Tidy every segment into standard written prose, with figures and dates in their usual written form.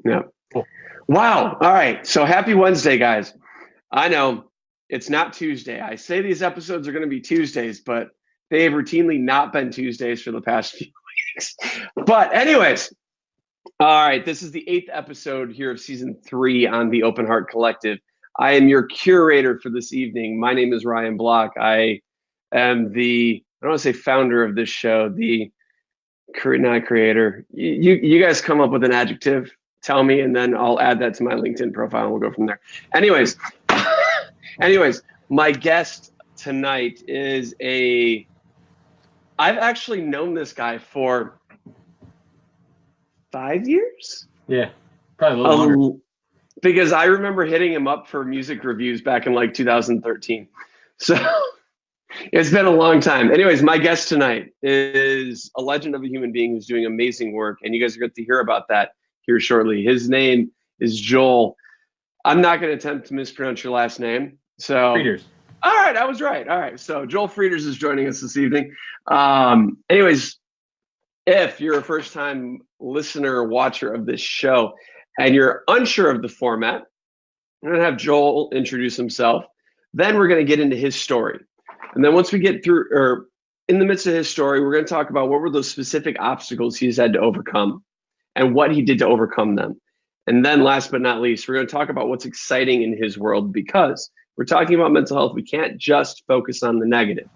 Yeah. Cool. Wow. All right. So happy Wednesday, guys. I know it's not Tuesday. I say these episodes are going to be Tuesdays, but they have routinely not been Tuesdays for the past few weeks. But anyways, all right. This is the 8th episode here of season 3 on the Open Heart Collective. I am your curator for this evening. My name is Ryan Block. I am I don't want to say founder of this show, not creator. You guys come up with an adjective, tell me, and then I'll add that to my LinkedIn profile and we'll go from there. Anyways, my guest tonight is I've actually known this guy for 5 years. Yeah, probably a little longer. Because I remember hitting him up for music reviews back in like 2013. So it's been a long time. Anyways, my guest tonight is a legend of a human being who's doing amazing work, and you guys are going to hear about that here shortly. His name is Joel. I'm not going to attempt to mispronounce your last name. So, Frieders. All right, I was right. All right, so Joel Frieders is joining us this evening. Anyways, if you're a first-time listener or watcher of this show and you're unsure of the format, I'm going to have Joel introduce himself. Then we're going to get into his story. And then once we get through, or in the midst of his story, we're going to talk about what were those specific obstacles he's had to overcome and what he did to overcome them. And then last but not least, we're going to talk about what's exciting in his world, because we're talking about mental health. We can't just focus on the negative.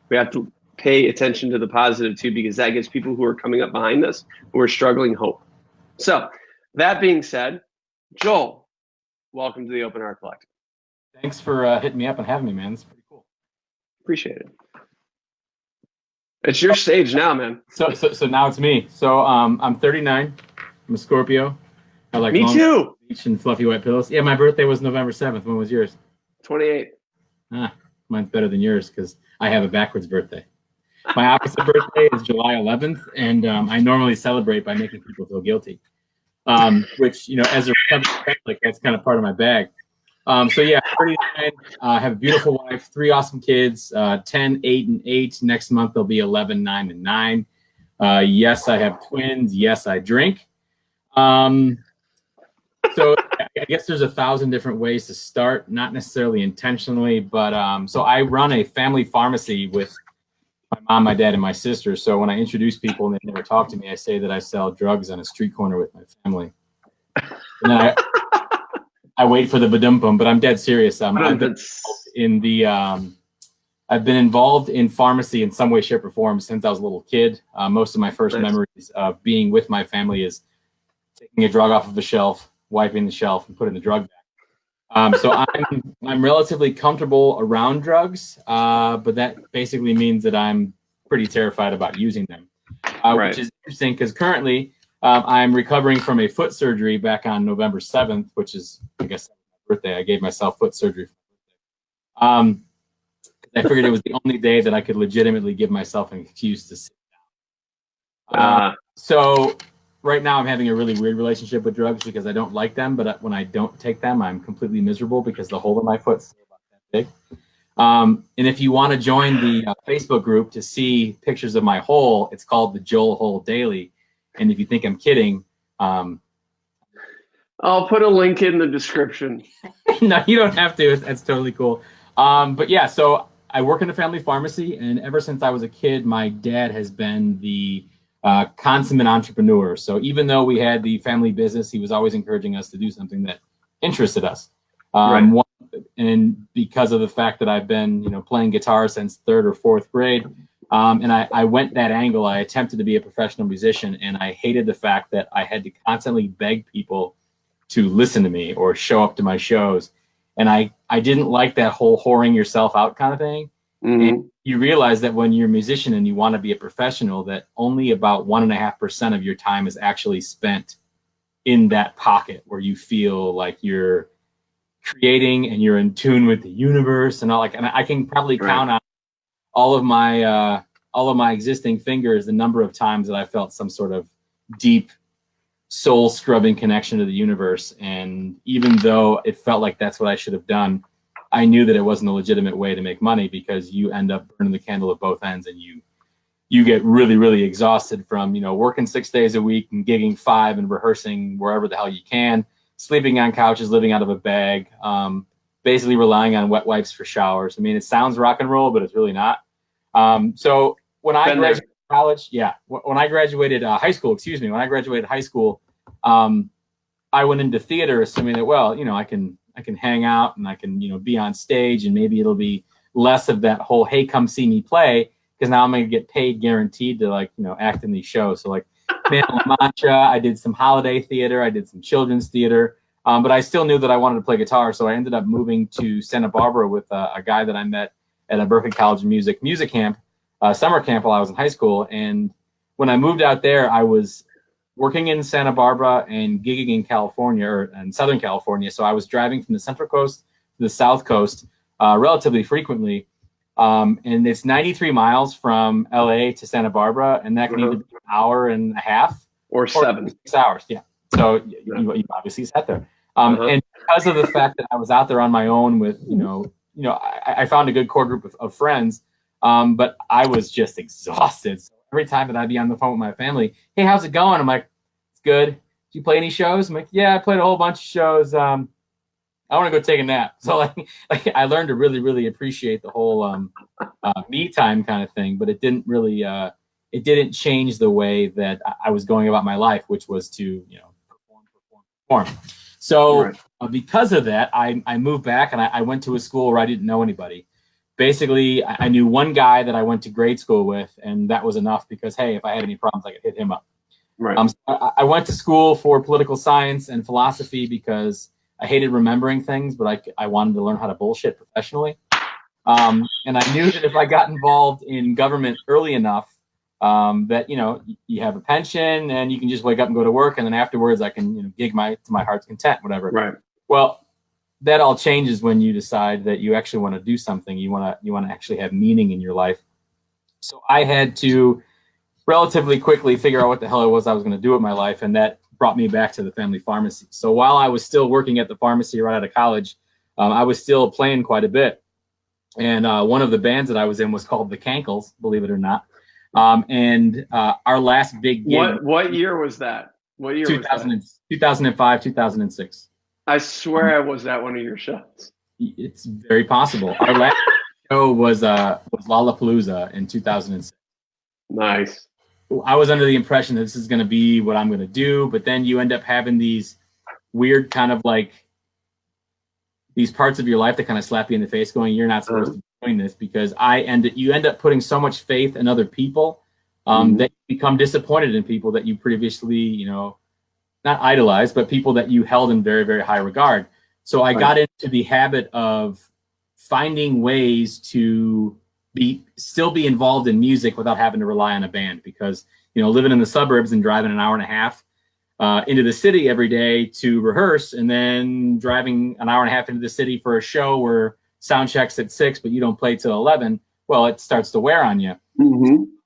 We have to pay attention to the positive too, because that gives people who are coming up behind us, who are struggling, hope. So that being said, Joel, welcome to the Open Heart Collective. Thanks for hitting me up and having me, man. It's pretty cool. Appreciate it. It's your stage now, man. So now it's me. So I'm 39. I'm a Scorpio. I like me too. Beach and fluffy white pillows. Yeah, my birthday was November 7th. When was yours? 28. Mine's better than yours because I have a backwards birthday. My opposite birthday is July 11th, and I normally celebrate by making people feel guilty. Which, as a recovered Catholic, that's kind of part of my bag. So yeah, 39, have a beautiful wife, 3 awesome kids, 10, 8, and 8. Next month, they'll be 11, 9, and 9. Yes, I have twins. Yes, I drink. So I guess there's 1,000 different ways to start, not necessarily intentionally, but so I run a family pharmacy with my mom, my dad, and my sister. So when I introduce people and they never talk to me, I say that I sell drugs on a street corner with my family. And then I wait for the badum-bum, but I'm dead serious. I've been involved in pharmacy in some way, shape, or form since I was a little kid. Most of my first memories of being with my family is taking a drug off of a shelf, wiping the shelf, and putting the drug back. So I'm relatively comfortable around drugs, but that basically means that I'm pretty terrified about using them, which is interesting because currently I'm recovering from a foot surgery back on November 7th, which is, I guess, my birthday. I gave myself foot surgery for my birthday. I figured it was the only day that I could legitimately give myself an excuse to sit down. So right now I'm having a really weird relationship with drugs because I don't like them, but when I don't take them, I'm completely miserable because the hole in my foot's still about that big. And if you want to join the Facebook group to see pictures of my hole, it's called the Joel Hole Daily. And if you think I'm kidding, I'll put a link in the description. No, you don't have to. That's totally cool. But yeah, so I work in a family pharmacy, and ever since I was a kid, my dad has been the consummate entrepreneur. So even though we had the family business, he was always encouraging us to do something that interested us. And because of the fact that I've been, playing guitar since 3rd or 4th grade, and I went that angle. I attempted to be a professional musician, and I hated the fact that I had to constantly beg people to listen to me or show up to my shows. And I didn't like that whole whoring yourself out kind of thing. Mm-hmm. And you realize that when you're a musician and you want to be a professional, that only about 1.5% of your time is actually spent in that pocket where you feel like you're creating and you're in tune with the universe and all. And I can probably count on all of my existing fingers the number of times that I felt some sort of deep soul scrubbing connection to the universe. And even though it felt like that's what I should have done, I knew that it wasn't a legitimate way to make money, because you end up burning the candle at both ends, and you you get really, really exhausted from, working 6 days a week and gigging 5 and rehearsing wherever the hell you can, sleeping on couches, living out of a bag, basically relying on wet wipes for showers. I mean, it sounds rock and roll, but it's really not. So when I graduated college, when I graduated high school, when I graduated high school, I went into theater assuming that, well, I can hang out and I can, be on stage, and maybe it'll be less of that whole, hey, come see me play, because now I'm going to get paid guaranteed to act in these shows. So like Man La Mancha, I did some holiday theater, I did some children's theater, but I still knew that I wanted to play guitar. So I ended up moving to Santa Barbara with a guy that I met at a Berklee College of music camp, summer camp while I was in high school. And when I moved out there, I was working in Santa Barbara and gigging in California, or in Southern California. So I was driving from the Central Coast to the South Coast relatively frequently. And it's 93 miles from LA to Santa Barbara, and that can either be an hour and a half or 6 hours. Yeah. So you obviously sat there. And because of the fact that I was out there on my own with, I found a good core group of friends, but I was just exhausted. So every time that I'd be on the phone with my family, hey, how's it going? I'm like, it's good. Did you play any shows? I'm like, yeah, I played a whole bunch of shows. I want to go take a nap. So like I learned to really, really appreciate the whole me time kind of thing, but it didn't really, it didn't change the way that I was going about my life, which was to, perform. So because of that, I moved back and I went to a school where I didn't know anybody. Basically, I knew one guy that I went to grade school with, and that was enough because, hey, if I had any problems, I could hit him up. Right. So I went to school for political science and philosophy because I hated remembering things, but I wanted to learn how to bullshit professionally. And I knew that if I got involved in government early enough, that, you have a pension and you can just wake up and go to work. And then afterwards I can, gig to my heart's content, whatever. Right. Well, that all changes when you decide that you actually want to do something. You want to actually have meaning in your life. So I had to relatively quickly figure out what the hell I was going to do with my life. And that brought me back to the family pharmacy. So while I was still working at the pharmacy right out of college, I was still playing quite a bit. And one of the bands that I was in was called the Cankles, believe it or not. And our last big gig. What year was that? What year 2000, was that? 2005, 2006. I swear I was at one of your shows. It's very possible. Our last show was Lollapalooza in 2006. Nice. I was under the impression that this is going to be what I'm going to do, but then you end up having these weird kind of like these parts of your life that kind of slap you in the face going, you're not supposed to be doing this, because you end up putting so much faith in other people that you become disappointed in people that you previously, not idolized, but people that you held in very, very high regard. So I got into the habit of finding ways to still be involved in music without having to rely on a band, because, living in the suburbs and driving an hour and a half into the city every day to rehearse, and then driving an hour and a half into the city for a show where sound check's at 6, but you don't play till 11. Well, it starts to wear on you.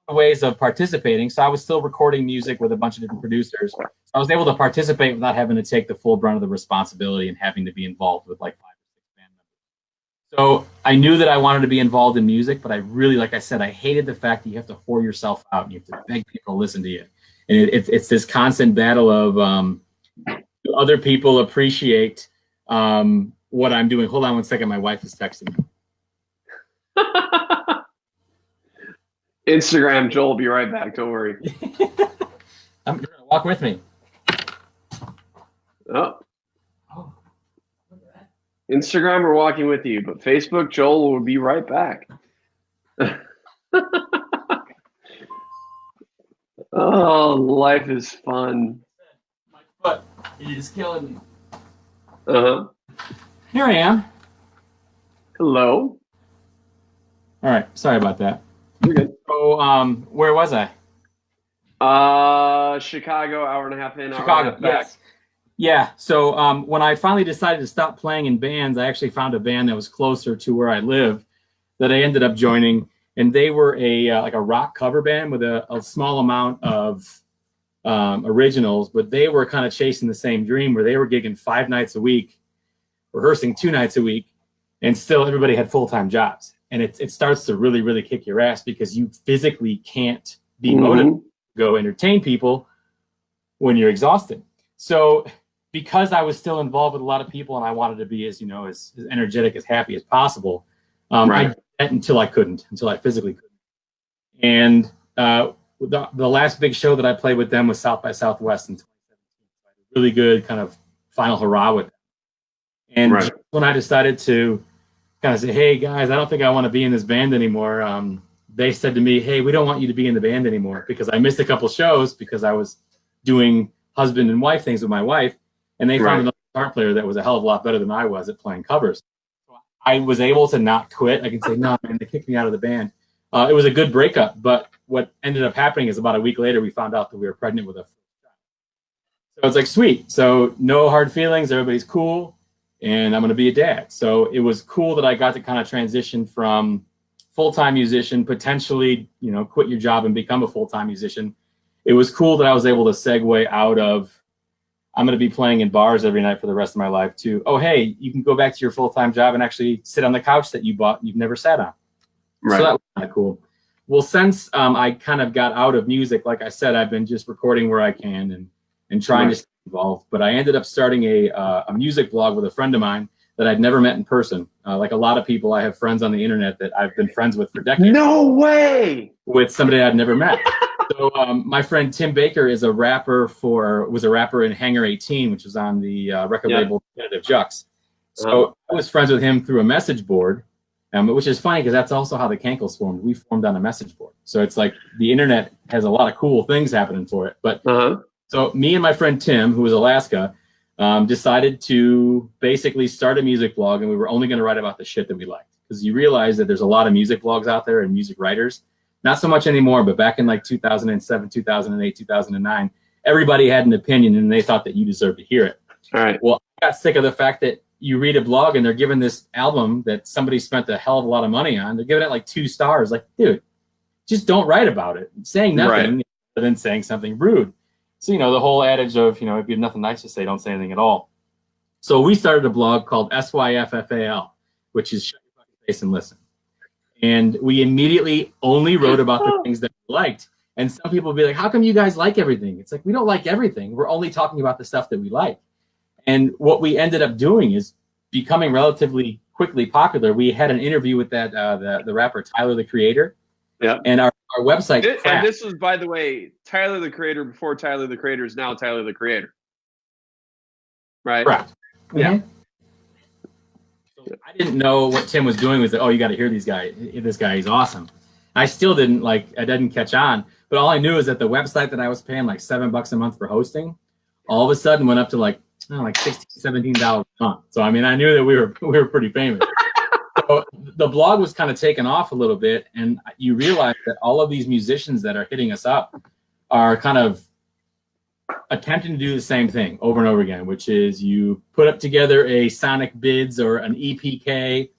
Ways of participating. So I was still recording music with a bunch of different producers. So I was able to participate without having to take the full brunt of the responsibility and having to be involved with like 5 or 6 band members. So I knew that I wanted to be involved in music, but I really, like I said, I hated the fact that you have to whore yourself out and you have to beg people to listen to you. And it's this constant battle of other people appreciate what I'm doing. Hold on one second. My wife is texting me. Instagram, Joel will be right back. Don't worry. You're going to walk with me. Oh. Instagram, we're walking with you, but Facebook, Joel will be right back. Oh, life is fun. My foot is killing me. Uh-huh. Here I am. Hello. All right. Sorry about that. You're good. So, where was I? Chicago, hour and a half in, Chicago, hour and a half back. yes. Yeah. So, when I finally decided to stop playing in bands, I actually found a band that was closer to where I live that I ended up joining, and they were like a rock cover band with a small amount of originals, but they were kind of chasing the same dream where they were gigging 5 nights a week, rehearsing 2 nights a week, and still everybody had full-time jobs. and it starts to really, really kick your ass because you physically can't be motivated to go entertain people when you're exhausted. So because I was still involved with a lot of people and I wanted to be as, you know, as energetic, as happy as possible, I did that until I physically couldn't. And the last big show that I played with them was South by Southwest in 2017. Really good kind of final hurrah with them. And when I decided to kind of say, hey guys, I don't think I want to be in this band anymore, they said to me, hey, we don't want you to be in the band anymore, because I missed a couple shows because I was doing husband and wife things with my wife, and they found another guitar player that was a hell of a lot better than I was at playing covers. I was able to not quit. I can say, no, man, they kicked me out of the band. It was a good breakup, but what ended up happening is about a week later, we found out that we were pregnant with a first child. So it's like, sweet. So no hard feelings. Everybody's cool. And I'm going to be a dad. So it was cool that I got to kind of transition from full-time musician, potentially, you know, quit your job and become a full-time musician. It was cool that I was able to segue out of, I'm going to be playing in bars every night for the rest of my life, to, oh, hey, you can go back to your full-time job and actually sit on the couch that you bought and you've never sat on. So that was kind of cool. Well, since I kind of got out of music, like I said, I've been just recording where I can and trying to stay involved. But I ended up starting a music blog with a friend of mine that I'd never met in person. Like a lot of people, I have friends on the internet that I've been friends with for decades. No way! With somebody I'd never met. So my friend Tim Baker was a rapper in Hangar 18, which was on the record label Definitive Jux. So I was friends with him through a message board, which is funny because that's also how the Cankles formed. We formed on a message board. So it's like the internet has a lot of cool things happening for it. But so me and my friend Tim, who was Alaska, decided to basically start a music blog, and we were only going to write about the shit that we liked. Because you realize that there's a lot of music blogs out there and music writers. Not so much anymore, but back in like 2007, 2008, 2009, everybody had an opinion and they thought that you deserved to hear it. All right. Well, I got sick of the fact that you read a blog and they're giving this album that somebody spent a hell of a lot of money on. They're giving it like 2 stars. Like, dude, just don't write about it. Saying nothing rather than saying something rude. So, you know, the whole adage of, you know, if you have nothing nice to say, don't say anything at all. So we started a blog called SYFFAL, which is Shut Your Fucking Face and Listen. And we immediately only wrote about the things that we liked. And some people would be like, how come you guys like everything? It's like, we don't like everything. We're only talking about the stuff that we like. And what we ended up doing is becoming relatively quickly popular. We had an interview with that the rapper Tyler, the Creator. Yeah. And our website. And this was, by the way, Tyler, the Creator, before Tyler, the Creator is now Tyler, the Creator. Right? Correct. Yeah. Mm-hmm. I didn't know what Tim was doing. Was that, oh, you got to hear this guy, he's awesome. I still didn't I didn't catch on, but all I knew is that the website that I was paying like $7 a month for hosting, all of a sudden went up to like $16, $17 a month. So I mean, I knew that we were pretty famous. So the blog was kind of taken off a little bit, and you realize that all of these musicians that are hitting us up are kind of attempting to do the same thing over and over again, which is you put up together a Sonic Bids or an EPK,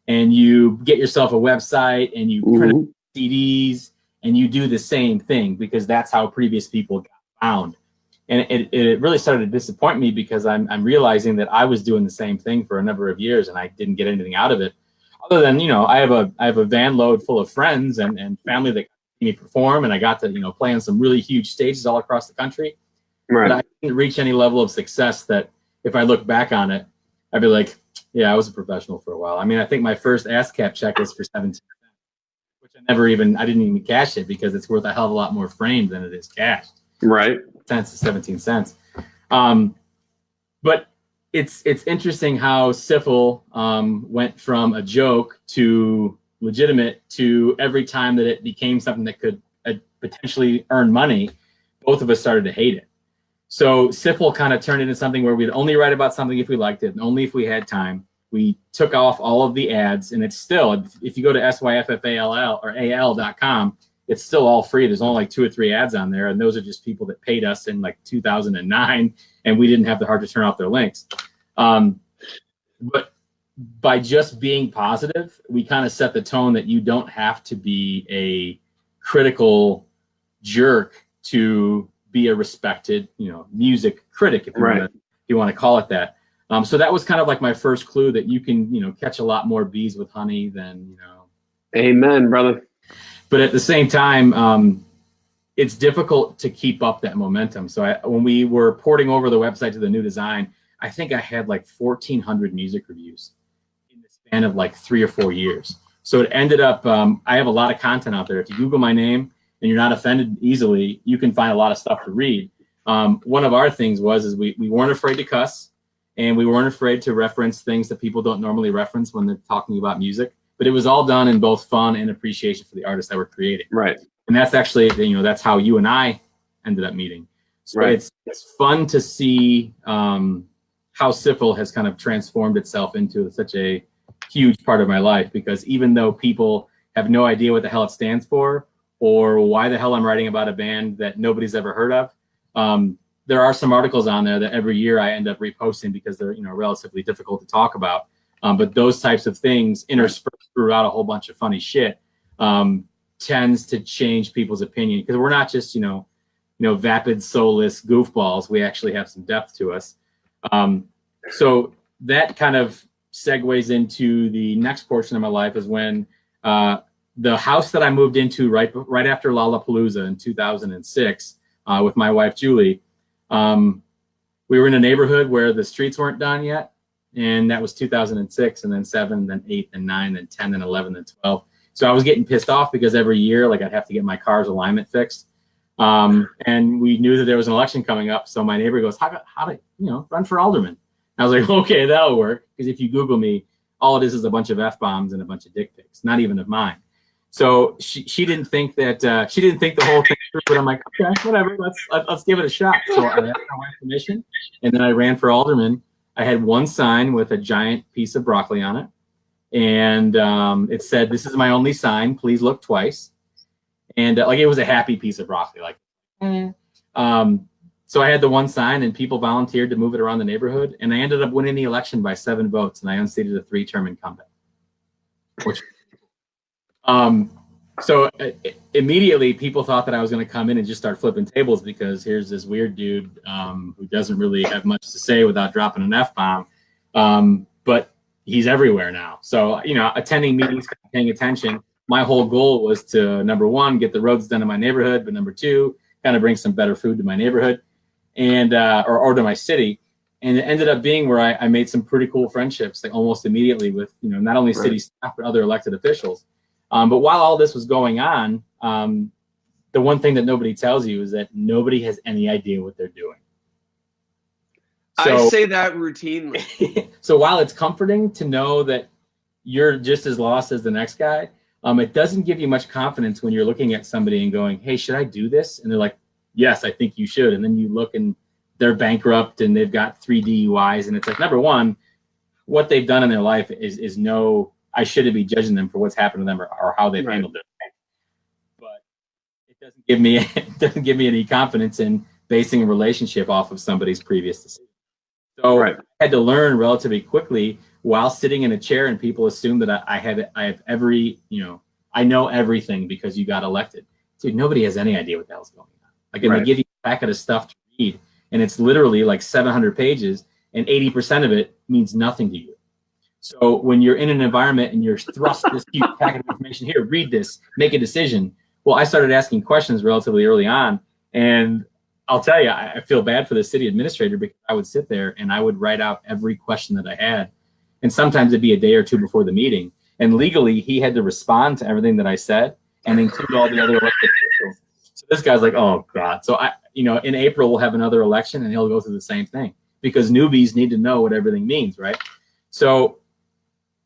and you get yourself a website and you print CDs and you do the same thing because that's how previous people got found. And it really started to disappoint me because I'm realizing that I was doing the same thing for a number of years and I didn't get anything out of it. Other than, you know, I have a van load full of friends and family that see me perform, and I got to, you know, play on some really huge stages all across the country. Right. But I didn't reach any level of success that if I look back on it, I'd be like, yeah, I was a professional for a while. I mean, I think my first ASCAP check was for 17 cents, which I didn't even cash it because it's worth a hell of a lot more framed than it is cashed. Right. Cents to 17 cents. But it's interesting how Syphil went from a joke to legitimate to every time that it became something that could potentially earn money, both of us started to hate it. So Syphil kind of turned into something where we'd only write about something if we liked it and only if we had time. We took off all of the ads, and it's still, if you go to SYFFALL or AL.com, it's still all free. There's only like 2 or 3 ads on there, and those are just people that paid us in like 2009, and we didn't have the heart to turn off their links. But by just being positive, we kind of set the tone that you don't have to be a critical jerk to be a respected, you know, music critic, if you want to call it that. So that was kind of like my first clue that you can, you know, catch a lot more bees with honey than, you know, Amen, brother. But at the same time, it's difficult to keep up that momentum. So when we were porting over the website to the new design, I think I had like 1,400 music reviews in the span of like 3 or 4 years. So it ended up, I have a lot of content out there. If you Google my name and you're not offended easily, you can find a lot of stuff to read. One of our things is we weren't afraid to cuss, and we weren't afraid to reference things that people don't normally reference when they're talking about music. But it was all done in both fun and appreciation for the artists that we're creating. Right. And that's actually, that's how you and I ended up meeting. So right. It's fun to see how SIFL has kind of transformed itself into such a huge part of my life, because even though people have no idea what the hell it stands for or why the hell I'm writing about a band that nobody's ever heard of, there are some articles on there that every year I end up reposting because they're relatively difficult to talk about. But those types of things interspersed throughout a whole bunch of funny shit tends to change people's opinion, because we're not just vapid, soulless goofballs. We actually have some depth to us. So that kind of segues into the next portion of my life, is when the house that I moved into right after Lollapalooza in 2006 with my wife Julie, we were in a neighborhood where the streets weren't done yet, and that was 2006, and then 7, then 8, then 9, then 10, then 11, then 12. So I was getting pissed off because every year, like, I'd have to get my car's alignment fixed. And we knew that there was an election coming up. So my neighbor goes, how to run for alderman? I was like, okay, that'll work. Because if you Google me, all it is a bunch of F-bombs and a bunch of dick pics, not even of mine. So she didn't think that, she didn't think the whole thing through, but I'm like, okay, whatever, let's give it a shot. So I asked my wife permission, and then I ran for alderman. I had one sign with a giant piece of broccoli on it. And it said, "This is my only sign. Please look twice." And like, it was a happy piece of broccoli. Like, so I had the one sign, and people volunteered to move it around the neighborhood. And I ended up winning the election by 7 votes, and I unseated a 3-term incumbent. Which, so immediately people thought that I was going to come in and just start flipping tables, because here's this weird dude who doesn't really have much to say without dropping an F-bomb. But he's everywhere now. So, attending meetings, paying attention. My whole goal was to, number one, get the roads done in my neighborhood, but number two, kind of bring some better food to my neighborhood and or to my city. And it ended up being where I made some pretty cool friendships, like almost immediately, with not only city staff but other elected officials. But while all this was going on, the one thing that nobody tells you is that nobody has any idea what they're doing. So, I say that routinely. So while it's comforting to know that you're just as lost as the next guy, it doesn't give you much confidence when you're looking at somebody and going, "Hey, should I do this?" And they're like, "Yes, I think you should." And then you look and they're bankrupt and they've got 3 DUIs. And it's like, number one, what they've done in their life is I shouldn't be judging them for what's happened to them or how they've handled it. But it doesn't give me any confidence in basing a relationship off of somebody's previous decision. So I had to learn relatively quickly while sitting in a chair, and people assume that I have every, I know everything because you got elected. Dude, nobody has any idea what the hell's going on. Like, and they give you a packet of stuff to read, and it's literally like 700 pages, and 80% of it means nothing to you. So when you're in an environment and you're thrust this huge packet of information, here, read this, make a decision. Well, I started asking questions relatively early on, and I'll tell you, I feel bad for the city administrator, because I would sit there and I would write out every question that I had. And sometimes it'd be a day or two before the meeting. And legally, he had to respond to everything that I said and include all the other elected officials. So this guy's like, oh, God. So, in April, we'll have another election, and he'll go through the same thing, because newbies need to know what everything means, right? So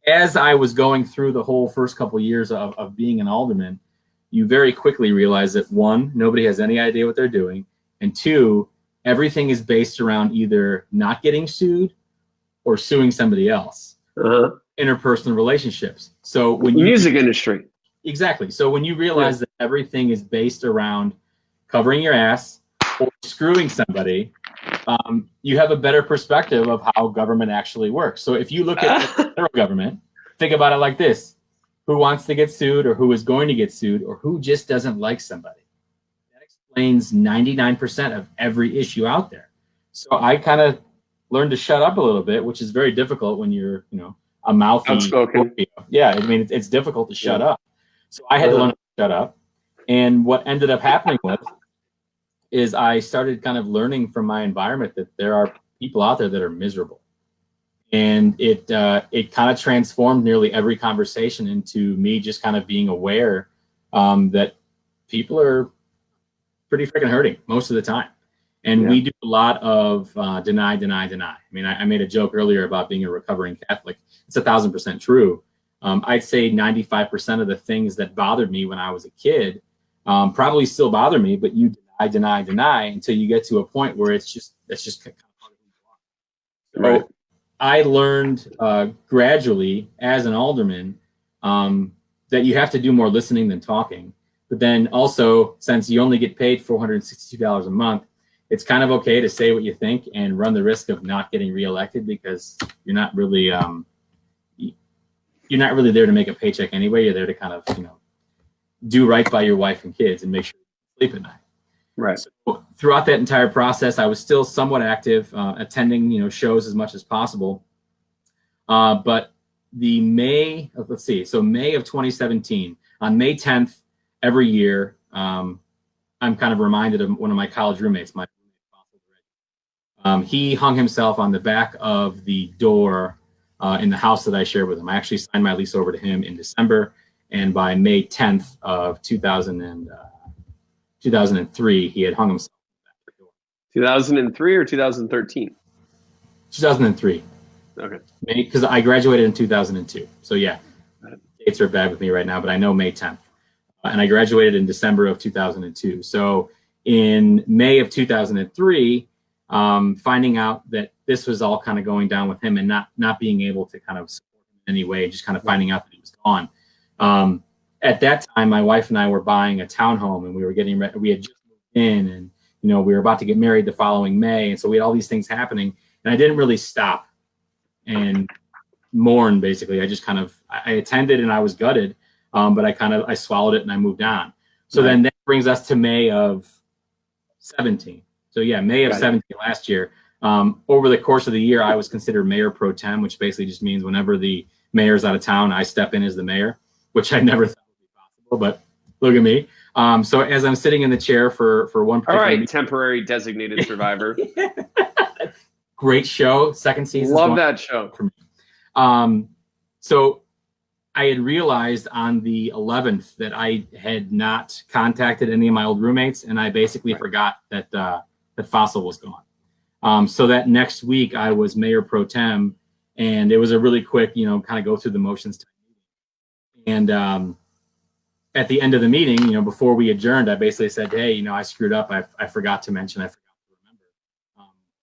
as I was going through the whole first couple of years of being an alderman, you very quickly realize that, one, nobody has any idea what they're doing. And two, everything is based around either not getting sued or suing somebody else. Interpersonal relationships. So when music industry. Exactly. So when you realize that everything is based around covering your ass or screwing somebody, you have a better perspective of how government actually works. So if you look at the federal government, think about it like this: who wants to get sued, or who is going to get sued, or who just doesn't like somebody? That explains 99% of every issue out there. So I kind of learned to shut up a little bit, which is very difficult when you're, a mouthy, outspoken. Yeah, I mean, it's difficult to shut up. So I had to learn to shut up. And what ended up happening is I started kind of learning from my environment that there are people out there that are miserable. And it kind of transformed nearly every conversation into me just kind of being aware that people are pretty freaking hurting most of the time. And we do a lot of deny, deny, deny. I mean, I made a joke earlier about being a recovering Catholic. It's 1,000% true. I'd say 95% of the things that bothered me when I was a kid probably still bother me, but you deny, deny, deny until you get to a point where that's just kind of part of who you are. So I learned gradually as an alderman that you have to do more listening than talking. But then also, since you only get paid $462 a month, it's kind of okay to say what you think and run the risk of not getting reelected because you're not really there to make a paycheck anyway. You're there to kind of, do right by your wife and kids and make sure you sleep at night. Right. So throughout that entire process, I was still somewhat active, attending, shows as much as possible. But May of 2017, on May 10th, every year, I'm kind of reminded of one of my college roommates, he hung himself on the back of the door in the house that I shared with him. I actually signed my lease over to him in December, and by May 10th of 2003, he had hung himself on the back of the door. 2003 or 2013? 2003. Okay. Because I graduated in 2002. So yeah, dates are bad with me right now, but I know May 10th. And I graduated in December of 2002. So in May of 2003, finding out that this was all kind of going down with him and not being able to kind of support him in any way, just kind of finding out that he was gone. At that time, my wife and I were buying a townhome, and we were getting ready. We had just moved in, and we were about to get married the following May, and so we had all these things happening, and I didn't really stop and mourn. Basically, I just kind of I attended, and I was gutted, but I swallowed it and I moved on. So then that brings us to May of 17. So yeah, May of 17 last year. Over the course of the year, I was considered mayor pro tem, which basically just means whenever the mayor's out of town, I step in as the mayor, which I never thought would be possible, but look at me. So as I'm sitting in the chair for one particular meeting, temporary designated survivor. Great show, second season. Love that show. For me. So I had realized on the 11th that I had not contacted any of my old roommates, and I basically forgot that that Fossil was gone. So that next week I was mayor pro tem, and it was a really quick, kind of go through the motions. And at the end of the meeting, before we adjourned, I basically said, hey, I screwed up. I forgot to remember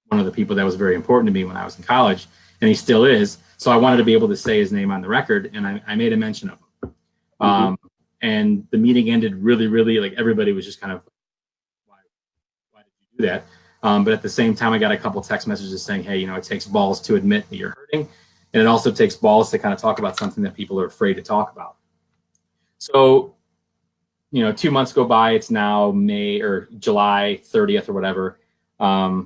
one of the people that was very important to me when I was in college, and he still is. So I wanted to be able to say his name on the record, and I made a mention of him. And the meeting ended really, really, like everybody was just kind of, why did you do that? But at the same time, I got a couple text messages saying, hey, it takes balls to admit that you're hurting. And it also takes balls to kind of talk about something that people are afraid to talk about. So, 2 months go by. It's now May or July 30th or whatever. I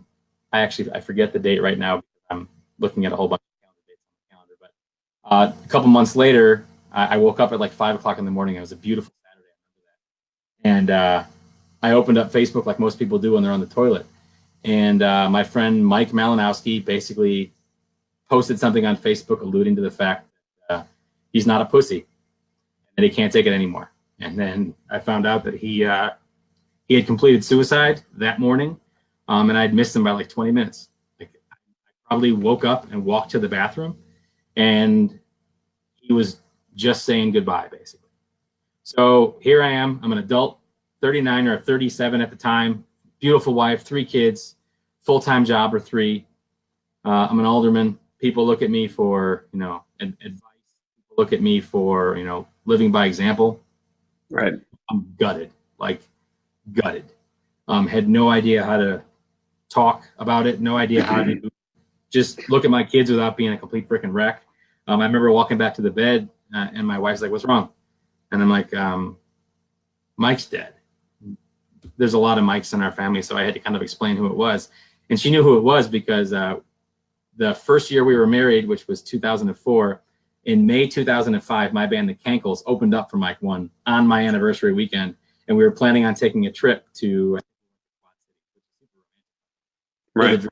forget the date right now. I'm looking at a whole bunch of dates on the calendar. But a couple months later, I woke up at like 5 o'clock in the morning. It was a beautiful Saturday. I remember that. And I opened up Facebook like most people do when they're on the toilet. And my friend Mike Malinowski basically posted something on Facebook alluding to the fact that he's not a pussy and he can't take it anymore. And then I found out that he had completed suicide that morning, and I'd missed him by like 20 minutes. Like, I probably woke up and walked to the bathroom, and he was just saying goodbye, basically. So here I am. I'm an adult, 39 or 37 at the time, beautiful wife, 3 kids, full-time job or 3. I'm an alderman. People look at me for, advice. People look at me for, living by example. Right. I'm gutted. Had no idea how to talk about it. No idea how to just look at my kids without being a complete freaking wreck. I remember walking back to the bed, and my wife's like, "What's wrong?" And I'm like, "Mike's dead." There's a lot of Mikes in our family, so I had to kind of explain who it was. And she knew who it was because the first year we were married, which was 2004, in May 2005, my band, the Cankles, opened up for Mike One on my anniversary weekend, and we were planning on taking a trip to. Right.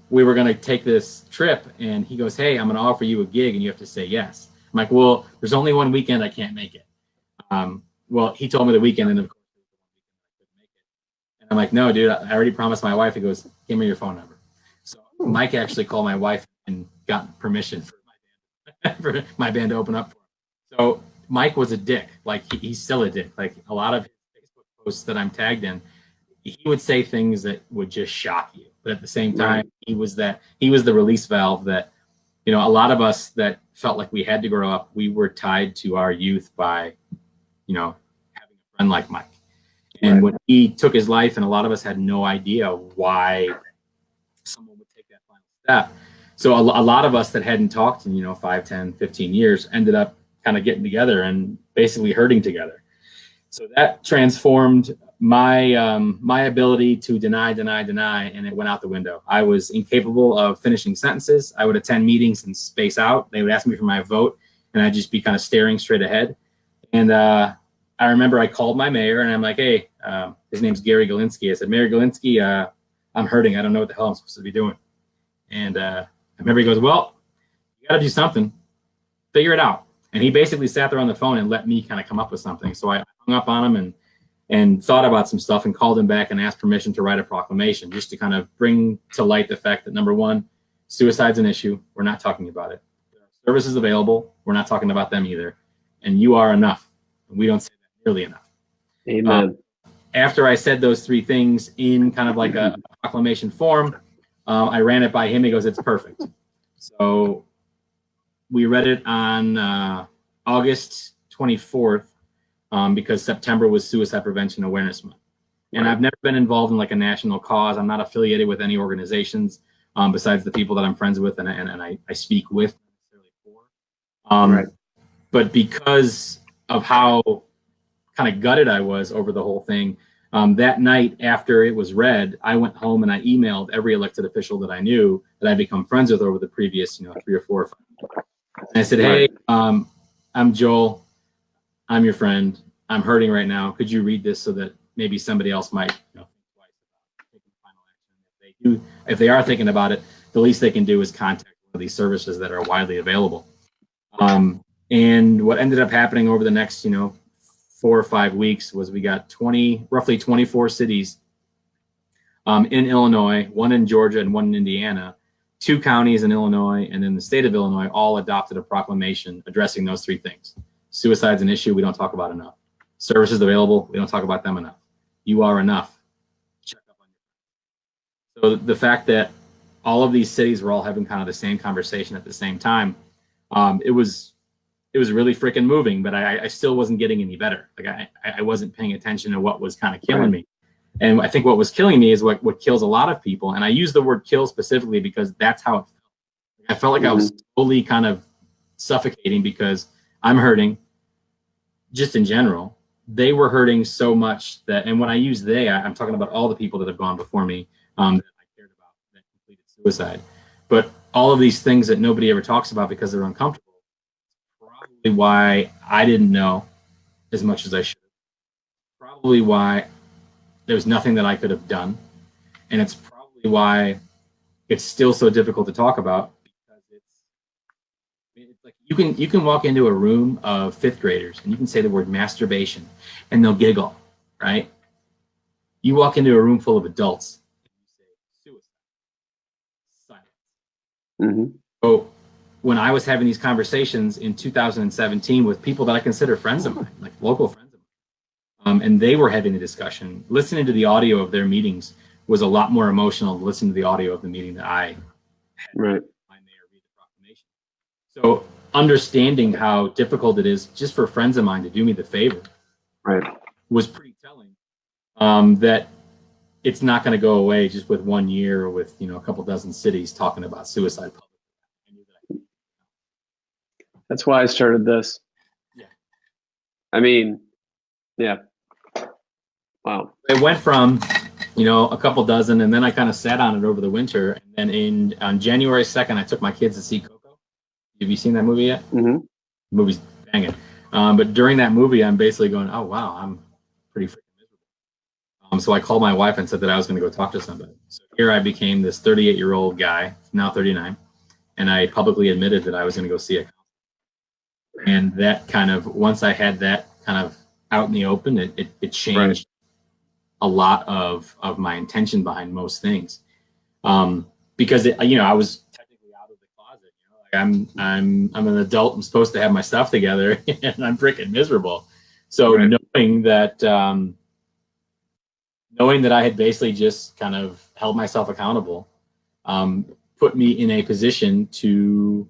We were going to take this trip, and he goes, "Hey, I'm going to offer you a gig, and you have to say yes." I'm like, "Well, there's only one weekend I can't make it." Well, he told me the weekend, and of course, I couldn't make it. And I'm like, "No, dude, I already promised my wife." He goes, "Give me your phone number." So Mike actually called my wife and got permission for my band to open up for him. So Mike was a dick. Like he's still a dick. Like a lot of his Facebook posts that I'm tagged in, he would say things that would just shock you. But at the same time, he was the release valve that, you know, a lot of us that felt like we had to grow up, we were tied to our youth by, you know, having a friend like Mike. And when he took his life, and a lot of us had no idea why someone would take that final step. So a lot of us that hadn't talked in, you know, 5, 10, 15 years ended up kind of getting together and basically hurting together. So that transformed my ability to deny, and it went out the window. I was incapable of finishing sentences. I would attend meetings and space out. They would ask me for my vote, and I'd just be kind of staring straight ahead. And I remember I called my mayor, and I'm like, "Hey, his name's Gary Galinsky." I said, "Mayor Galinsky, I'm hurting. I don't know what the hell I'm supposed to be doing." And I remember he goes, "Well, you got to do something. Figure it out." And he basically sat there on the phone and let me kind of come up with something. So I hung up on him and thought about some stuff and called him back and asked permission to write a proclamation, just to kind of bring to light the fact that, number one, suicide's an issue. We're not talking about it. There are services available. We're not talking about them either. And you are enough. And we don't say that nearly enough. Amen. After I said those three things in kind of like a proclamation form, I ran it by him. He goes, "It's perfect." So we read it on August 24th because September was Suicide Prevention Awareness Month. And I've never been involved in like a national cause. I'm not affiliated with any organizations besides the people that I'm friends with and I speak with. But because of how kind of gutted I was over the whole thing, that night after it was read, I went home and I emailed every elected official that I knew that I'd become friends with over the previous, 3 or 4 or 5 years. And I said, "Hey, I'm Joel. I'm your friend. I'm hurting right now. Could you read this so that maybe somebody else might think twice about taking final action? If they are thinking about it, the least they can do is contact one of these services that are widely available." And what ended up happening over the next, 4 or 5 weeks was we got roughly 24 cities in Illinois, 1 in Georgia and 1 in Indiana, 2 counties in Illinois, and then the state of Illinois all adopted a proclamation addressing those 3 things. Suicide's an issue we don't talk about enough. Services available, we don't talk about them enough. You are enough. Check up on your. So the fact that all of these cities were all having kind of the same conversation at the same time, it was really freaking moving, but I still wasn't getting any better. Like I wasn't paying attention to what was kind of killing me. And I think what was killing me is what kills a lot of people. And I use the word kill specifically because that's how it felt. I felt like I was slowly kind of suffocating because I'm hurting just in general. They were hurting so much that, and when I use they, I'm talking about all the people that have gone before me that I cared about that completed suicide. But all of these things that nobody ever talks about because they're uncomfortable, probably why I didn't know as much as I should have. Probably why there was nothing that I could have done. And it's probably why it's still so difficult to talk about, because it's like you can walk into a room of 5th graders and you can say the word masturbation and they'll giggle, right? You walk into a room full of adults and you say suicide. Silence. So when I was having these conversations in 2017 with people that I consider friends of mine, like local friends of mine, and they were having a discussion, listening to the audio of their meetings was a lot more emotional than listening to the audio of the meeting that I had. Right. My mayor read the proclamation. So understanding how difficult it is just for friends of mine to do me the favor, right, was pretty telling. That it's not going to go away just with 1 year or with a couple dozen cities talking about suicide. That's why I started this. Yeah. I mean, yeah. Wow. It went from, a couple dozen, and then I kind of sat on it over the winter. And then on January 2nd, I took my kids to see Coco. Have you seen that movie yet? Mm-hmm. The movie's banging. But during that movie, I'm basically going, oh, wow, I'm pretty freaking miserable. So I called my wife and said that I was going to go talk to somebody. So here I became this 38-year-old guy, now 39, and I publicly admitted that I was going to go see a counselor. And that kind of, once I had that kind of out in the open, it changed a lot of my intention behind most things. Because I was technically out of the closet. Like I'm an adult. I'm supposed to have my stuff together, and I'm freaking miserable. So knowing that I had basically just kind of held myself accountable, put me in a position to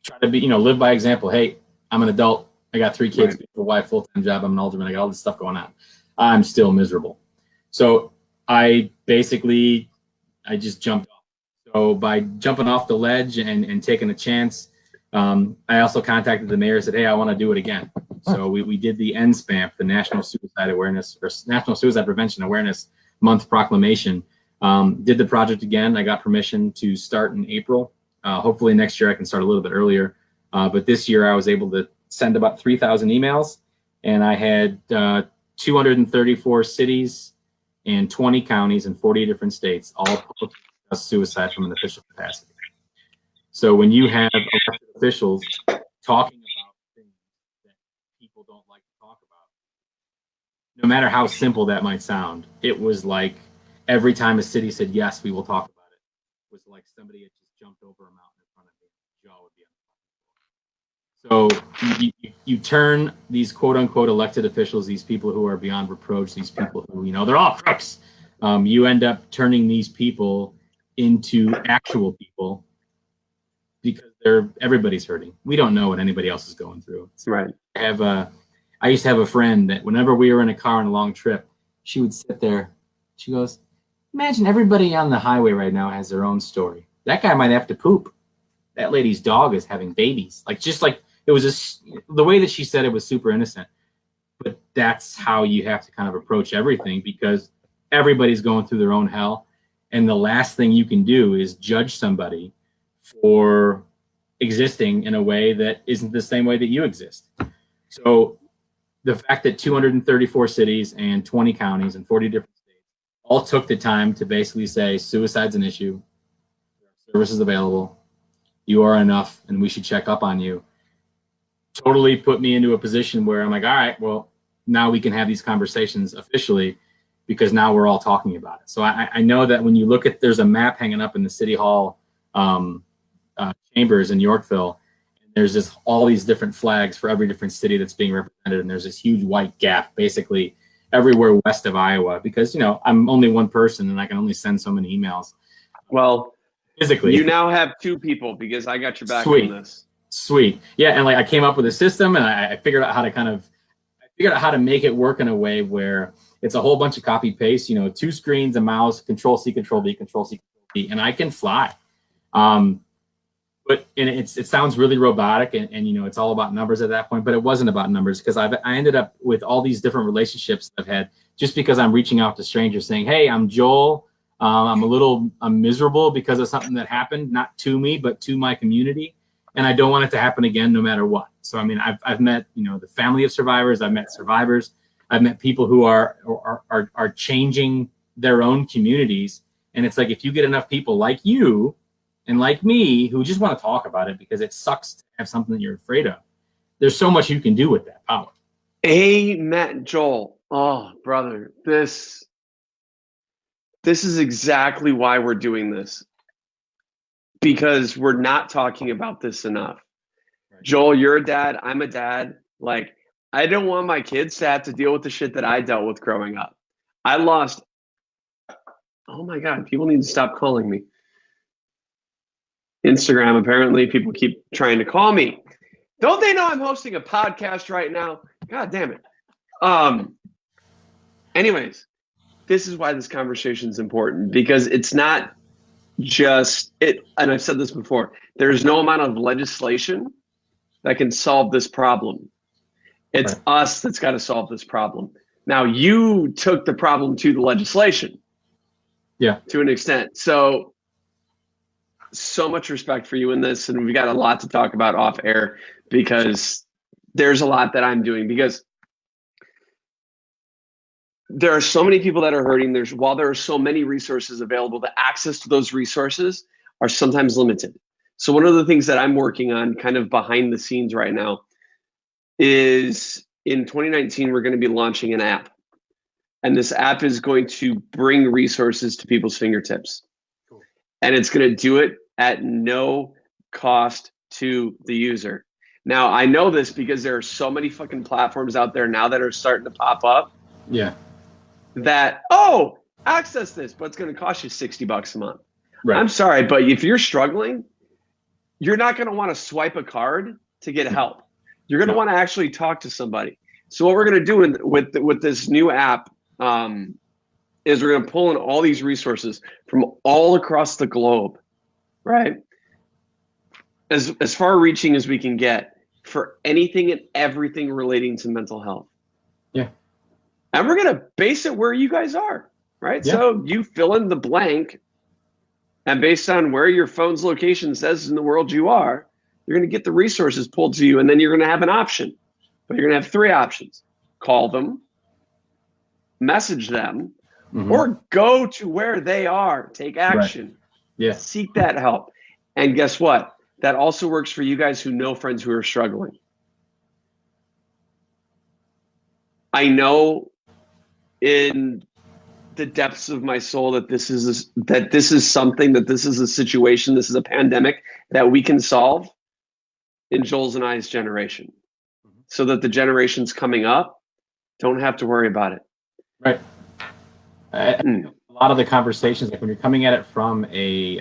try to be, live by example. Hey, I'm an adult. I got 3 kids, a wife, full-time job. I'm an alderman. I got all this stuff going on. I'm still miserable. So I just jumped off. So by jumping off the ledge and taking a chance, I also contacted the mayor and said, hey, I want to do it again. So we did the NSPAMP, the National Suicide Awareness or National Suicide Prevention Awareness Month Proclamation. Did the project again. I got permission to start in April. Hopefully next year I can start a little bit earlier. But this year I was able to send about 3,000 emails, and I had 234 cities and 20 counties in 40 different states, all publicly discuss suicide from an official capacity. So when you have elected officials talking about things that people don't like to talk about, no matter how simple that might sound, it was like every time a city said, yes, we will talk about it, it was like somebody had just jumped over a mountain in front of me. Jaw would be on the floor. So you turn these quote unquote elected officials, these people who are beyond reproach, these people who, they're all crooks. You end up turning these people into actual people because everybody's hurting. We don't know what anybody else is going through. Right. I used to have a friend that whenever we were in a car on a long trip, she would sit there. She goes, imagine everybody on the highway right now has their own story. That guy might have to poop. That lady's dog is having babies. It was just the way that she said it was super innocent. But that's how you have to kind of approach everything, because everybody's going through their own hell. And the last thing you can do is judge somebody for existing in a way that isn't the same way that you exist. So the fact that 234 cities and 20 counties and 40 different states all took the time to basically say suicide's an issue, services available, you are enough, and we should check up on you, totally put me into a position where I'm like, all right, well, now we can have these conversations officially, because now we're all talking about it. So I know that when you look at, there's a map hanging up in the City Hall chambers in Yorkville, and there's all these different flags for every different city that's being represented, and there's this huge white gap basically everywhere west of Iowa, because I'm only one person and I can only send so many emails. Well, physically, you now have 2 people because I got your back Sweet. on this. Sweet. Yeah, and I came up with a system, and I figured out how to make it work in a way where it's a whole bunch of copy paste, 2 screens, a mouse, Control C, Control V, Control C, Control V, and I can fly. But it sounds really robotic, and it's all about numbers at that point, but it wasn't about numbers, because I ended up with all these different relationships I've had just because I'm reaching out to strangers saying, hey, I'm Joel. I'm miserable because of something that happened, not to me, but to my community. And I don't want it to happen again, no matter what. So, I've met, the family of survivors. I've met survivors. I've met people who are changing their own communities. And it's like, if you get enough people like you and like me who just want to talk about it because it sucks to have something that you're afraid of, there's so much you can do with that power. Amen, Joel. Oh, brother, this is exactly why we're doing this. Because we're not talking about this enough. Right. Joel, you're a dad. I'm a dad. I don't want my kids to have to deal with the shit that I dealt with growing up. I lost. Oh my God, people need to stop calling me. Instagram, apparently, people keep trying to call me. Don't they know I'm hosting a podcast right now? God damn it. Anyways, this is why this conversation is important, because it's not just it, and I've said this before, there's no amount of legislation that can solve this problem. It's us that's got to solve this problem. Now, you took the problem to the legislation, to an extent. So so much respect for you in this, and we've got a lot to talk about off air because there's a lot that I'm doing because there are so many people that are hurting. While there are so many resources available, the access to those resources are sometimes limited. So one of the things that I'm working on kind of behind the scenes right now is in 2019, we're going to be launching an app. And this app is going to bring resources to people's fingertips. Cool. And it's going to do it at no cost to the user. Now, I know this because there are so many fucking platforms out there now that are starting to pop up. Yeah. That, access this, but it's going to cost you $60 a month. Right. I'm sorry, but if you're struggling, you're not going to want to swipe a card to get help. You're going to want to actually talk to somebody. So what we're going to do with this new app is we're going to pull in all these resources from all across the globe, right? As far reaching as we can get for anything and everything relating to mental health. Yeah. And we're going to base it where you guys are, right? Yeah. So you fill in the blank, and based on where your phone's location says in the world you are, you're going to get the resources pulled to you, and then you're going to have an option. But you're going to have 3 options. Call them, message them, or go to where they are. Take action. Right. Yeah. Seek that help. And guess what? That also works for you guys who know friends who are struggling. I know in the depths of my soul that this is a situation, this is a pandemic that we can solve in Joel's and I's generation, so that the generations coming up don't have to worry about it. Right. A lot of the conversations, like when you're coming at it from a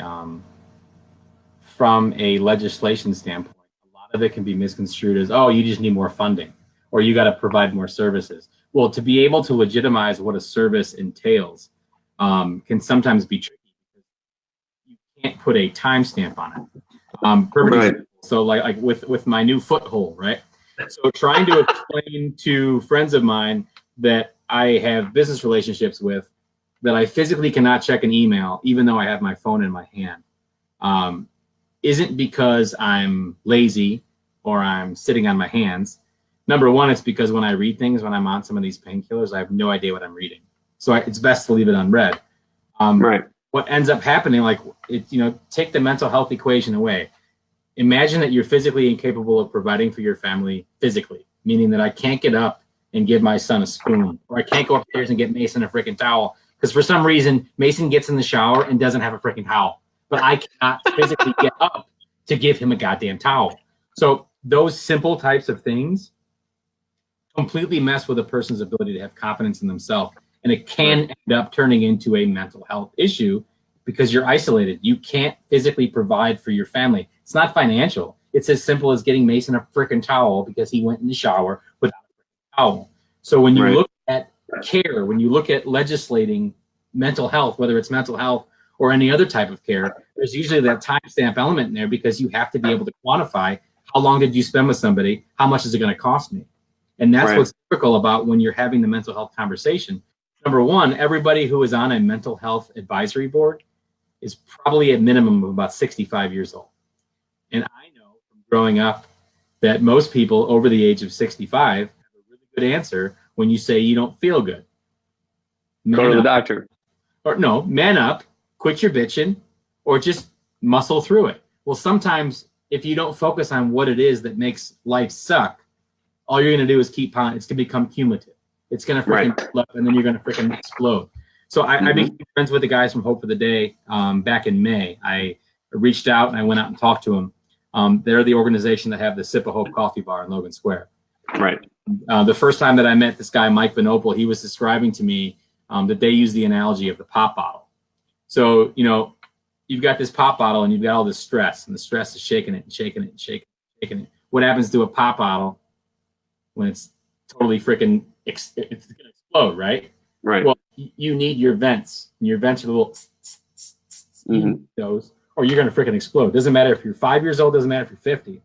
legislation standpoint, a lot of it can be misconstrued as, oh, you just need more funding, or you got to provide more services. Well, to be able to legitimize what a service entails can sometimes be tricky because you can't put a timestamp on it. Right. So like with my new foothold, right? So trying to explain to friends of mine that I have business relationships with that I physically cannot check an email, even though I have my phone in my hand, isn't because I'm lazy or I'm sitting on my hands. Number one, it's because when I read things, when I'm on some of these painkillers, I have no idea what I'm reading. So it's best to leave it unread. Right. What ends up happening, take the mental health equation away. Imagine that you're physically incapable of providing for your family physically, meaning that I can't get up and give my son a spoon, or I can't go upstairs and get Mason a freaking towel, because for some reason, Mason gets in the shower and doesn't have a freaking towel, but I cannot physically get up to give him a goddamn towel. So those simple types of things completely mess with a person's ability to have confidence in themselves. And it can end up turning into a mental health issue because you're isolated. You can't physically provide for your family. It's not financial. It's as simple as getting Mason a freaking towel because he went in the shower without a freaking towel. So when you look at care, when you look at legislating mental health, whether it's mental health or any other type of care, there's usually that timestamp element in there because you have to be able to quantify how long did you spend with somebody, how much is it going to cost me? And that's what's typical about when you're having the mental health conversation. Number one, everybody who is on a mental health advisory board is probably a minimum of about 65 years old. And I know from growing up that most people over the age of 65 have a really good answer when you say you don't feel good. Go to the doctor. Or no, man up, quit your bitching, or just muscle through it. Well, sometimes if you don't focus on what it is that makes life suck, all you're going to do is keep on. It's going to become cumulative. It's going to freaking build up, and then you're going to freaking explode. So I became friends with the guys from Hope for the Day back in May. I reached out and I went out and talked to them. They're the organization that have the Sip of Hope coffee bar in Logan Square. Right. The first time that I met this guy, Mike Vanopel, he was describing to me that they use the analogy of the pop bottle. So, you've got this pop bottle and you've got all this stress, and the stress is shaking it and shaking it and shaking it and shaking it. What happens to a pop bottle when it's totally freaking, it's going to explode, right? Right. Well, you need your vents. And your vents are the little those, or you're going to freaking explode. Doesn't matter if you're 5 years old, doesn't matter if you're 50.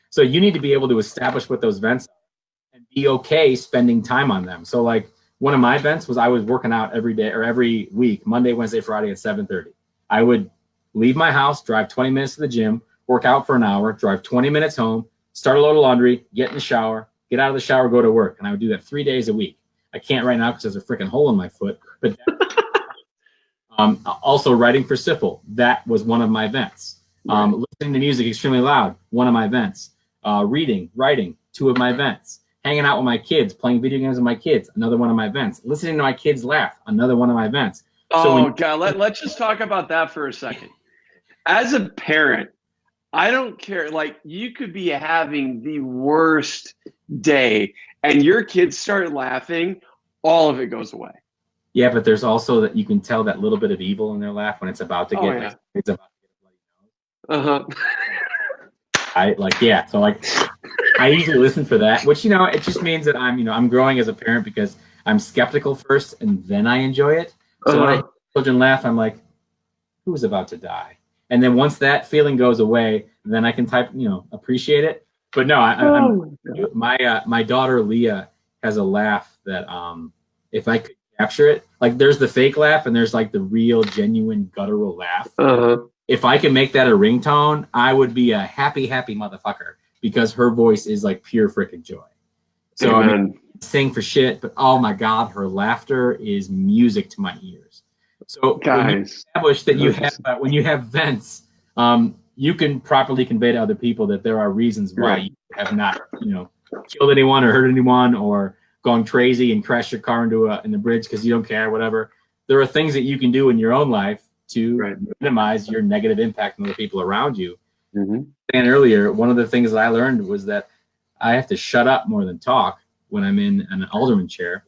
So you need to be able to establish what those vents are and be okay spending time on them. So like one of my vents was I was working out every day or every week, Monday, Wednesday, Friday at 7:30. I would leave my house, drive 20 minutes to the gym, work out for an hour, drive 20 minutes home, start a load of laundry, get in the shower, get out of the shower, go to work. And I would do that 3 days a week. I can't right now because there's a freaking hole in my foot. But also writing for Siffle, that was one of my events. Right. Listening to music extremely loud, one of my events. Reading, writing, two of my events. Hanging out with my kids, playing video games with my kids, another one of my events. Listening to my kids laugh, another one of my events. God, let's just talk about that for a second. As a parent, I don't care. Like, you could be having the worst day and your kids start laughing, all of it goes away. Yeah, but there's also that you can tell that little bit of evil in their laugh when it's about to get it's about to get a bloody nose. I usually listen for that, which, it just means that I'm growing as a parent because I'm skeptical first and then I enjoy it. So when children laugh, I'm like, who's about to die? And then once that feeling goes away, then I can appreciate it. But no, my daughter Leah has a laugh that if I could capture it, like there's the fake laugh and there's like the real, genuine, guttural laugh. If I can make that a ringtone, I would be a happy, happy motherfucker because her voice is like pure freaking joy. So sing for shit, but oh my God, her laughter is music to my ears. So when you establish that when you have vents, you can properly convey to other people that there are reasons why you have not, killed anyone or hurt anyone or gone crazy and crashed your car in the bridge because you don't care, whatever. There are things that you can do in your own life to minimize your negative impact on the people around you. And earlier, one of the things that I learned was that I have to shut up more than talk when I'm in an alderman chair.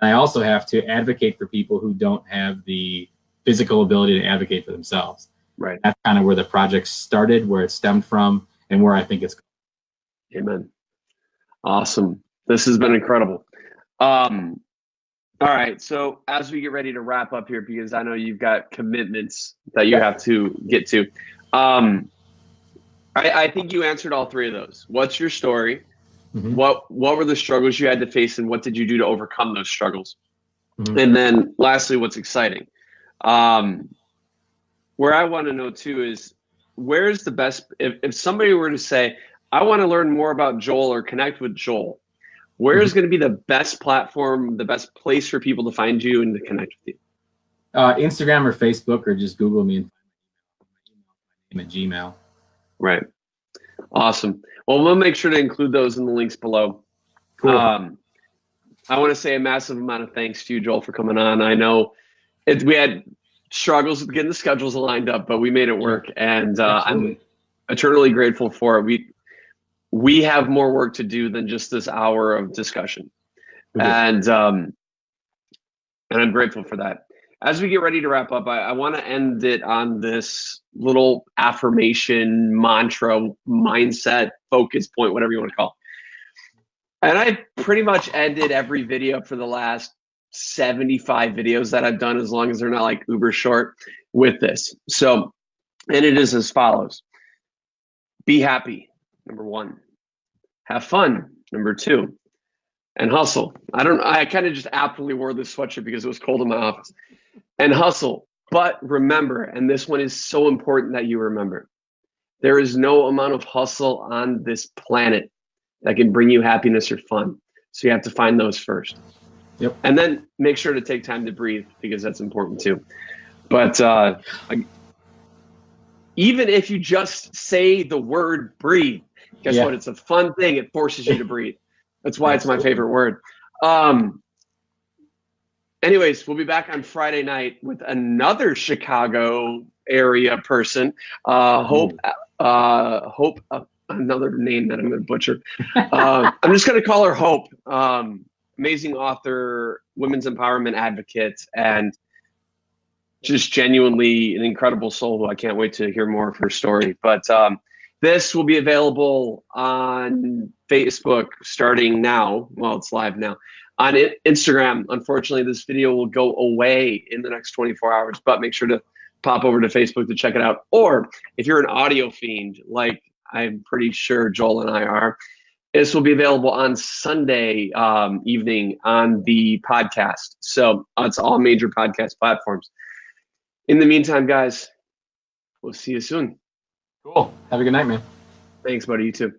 And I also have to advocate for people who don't have the physical ability to advocate for themselves. Right. That's kind of where the project started, where it stemmed from, and where I think it's going. Amen. Awesome. This has been incredible. All right. So as we get ready to wrap up here, because I know you've got commitments that you have to get to, I think you answered all three of those. What's your story? What were the struggles you had to face, and what did you do to overcome those struggles? And then lastly, what's exciting? Where I want to know too is, where's the best, if somebody were to say, I want to learn more about Joel or connect with Joel, where's going to be the best platform, the best place for people to find you and to connect with you? Instagram or Facebook, or just Google me and find my name at Gmail. Right. Awesome. Well, we'll make sure to include those in the links below. Cool. I want to say a massive amount of thanks to you, Joel, for coming on. I know we had struggles with getting the schedules lined up, but we made it work, and I'm eternally grateful for it. We have more work to do than just this hour of discussion, and I'm grateful for that. As we get ready to wrap up, I want to end it on this little affirmation, mantra, mindset, focus point, whatever you want to call it. And I pretty much ended every video for the last 75 videos that I've done, as long as they're not like uber short, with this. So, and it is as follows. Be happy, number 1. Have fun, number 2. And hustle. I kind of just aptly wore this sweatshirt because it was cold in my office. And hustle. But remember, and this one is so important that you remember, there is no amount of hustle on this planet that can bring you happiness or fun. So you have to find those first. Yep. And then make sure to take time to breathe, because that's important too. But even if you just say the word breathe, guess what? It's a fun thing. It forces you to breathe. That's why it's my favorite word. Anyways, we'll be back on Friday night with another Chicago area person. Hope, another name that I'm going to butcher. I'm just going to call her Hope. Amazing author, women's empowerment advocate, and just genuinely an incredible soul who I can't wait to hear more of her story. But this will be available on Facebook starting now. Well, it's live now. On Instagram, unfortunately, this video will go away in the next 24 hours, but make sure to pop over to Facebook to check it out. Or if you're an audio fiend, like I'm pretty sure Joel and I are, this will be available on Sunday evening on the podcast. So it's all major podcast platforms. In the meantime, guys, we'll see you soon. Cool. Have a good night, man. Thanks, buddy. You too.